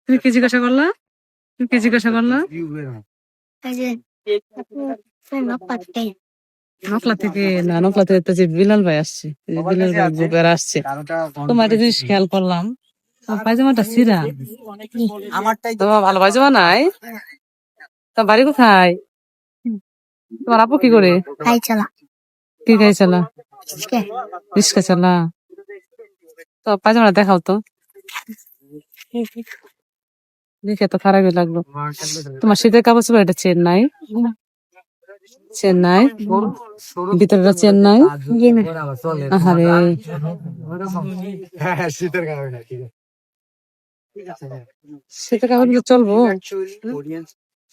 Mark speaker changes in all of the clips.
Speaker 1: তুমি কি জিজ্ঞাসা করলা? তুমি কি জিজ্ঞাসা করলা? নকলা থেকে না, নকলা থেকে তো যে বিলাল ভাই আসছে, বিলাল ভাই গ্রুপের আসছে। তোমার একটা জিনিস খেয়াল করলাম, পায়জামাটা ছিঁড়া। তোমার ভালো পায়জামা নাই? তোমার বাড়ি কোথায়? তোমার আপু কি করে? কি গাড়ি চালা? রিক্সা চালা। তো পায়জামাটা দেখাও তো, দেখে তো খারাপই লাগলো। তোমার শীতের কাপড় চোপড় এটা চেন্নাই, চেন্নাই ভিতরটা চেন্নাই। আহারে শীতের কাপড় দিলে চলবো?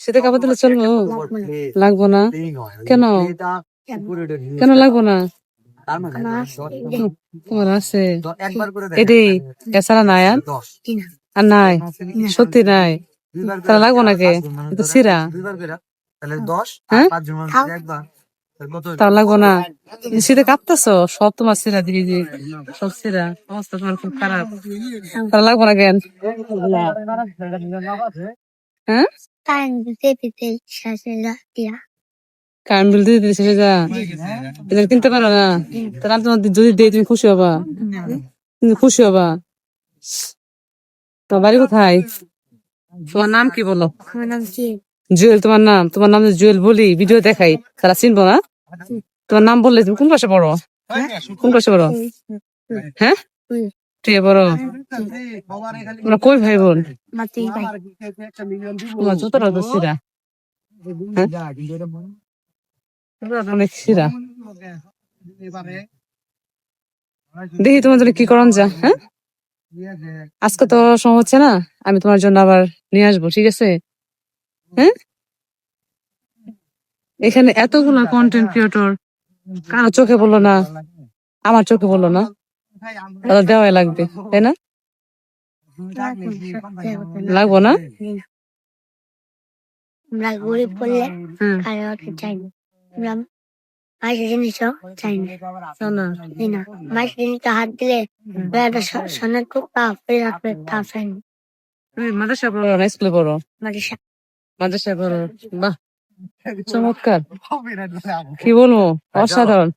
Speaker 1: শীতের কাপড় দিলে চলবো? লাগবো না কেন? কেন লাগবো না? তোমার আছে এটি, এছাড়া নাই আর? আর নাই? সত্যি নাই? তাহলে লাগবো নাকি? তো সিরা, হ্যাঁ তাহলে লাগবো না? শীতে কাঁপতেছো, সব তোমার সিরা দিয়ে দিয়ে, সব সিরা, অবস্থা তোমার খুব খারাপ। তাহলে লাগবো না কেন? হ্যাঁ কারেন্ট বিল দিয়ে দিয়েছে যা, এটা কিনতে পারো না? তাহলে আমি তোমার যদি দিই তুমি খুশি হবা? তুমি খুশি হবা? তোমার বাড়ি কোথায়? তোমার নাম কি বলো? জুয়েল তোমার নাম? তোমার নাম জুয়েল বলি, ভিডিও দেখাই, তারা চিনবো না? তোমার নাম বললে তুমি কোন পাশে পড়ো? কোন পাশে পড়ো? হ্যাঁ ঠিক বড়। তোমরা কই ভাই বোন? তোমার জুতোটা তো ছিঁড়া, অনেক ছিঁড়া। দেখি তোমার জন্য কি করন যা। হ্যাঁ আজকে তো সময় হচ্ছে না, আমি তোমার জন্য আবার নিয়ে আসবো, ঠিক আছে? হ্যাঁ এখানে এতগুলো কন্টেন্ট ক্রিয়েটর, কারো চোখে বললো না, আমার চোখে বললো না, তাদের দেওয়াই লাগবে, তাই না? লাগবো না?
Speaker 2: আমরা গরিব করলে কারো চাই না, আমরা মাসের জিনিসও চাই না, মাসের জিনিসটা হাত দিলে সোনার টুকরা ফেলে রাখবে, তা চাই না।
Speaker 1: তুমি মাদ্রাসা পড়ো না স্কুলে পড়ো? মাদ্রাসা পড়ো, বাহ চমৎকার, কি বলবো, অসাধারণ।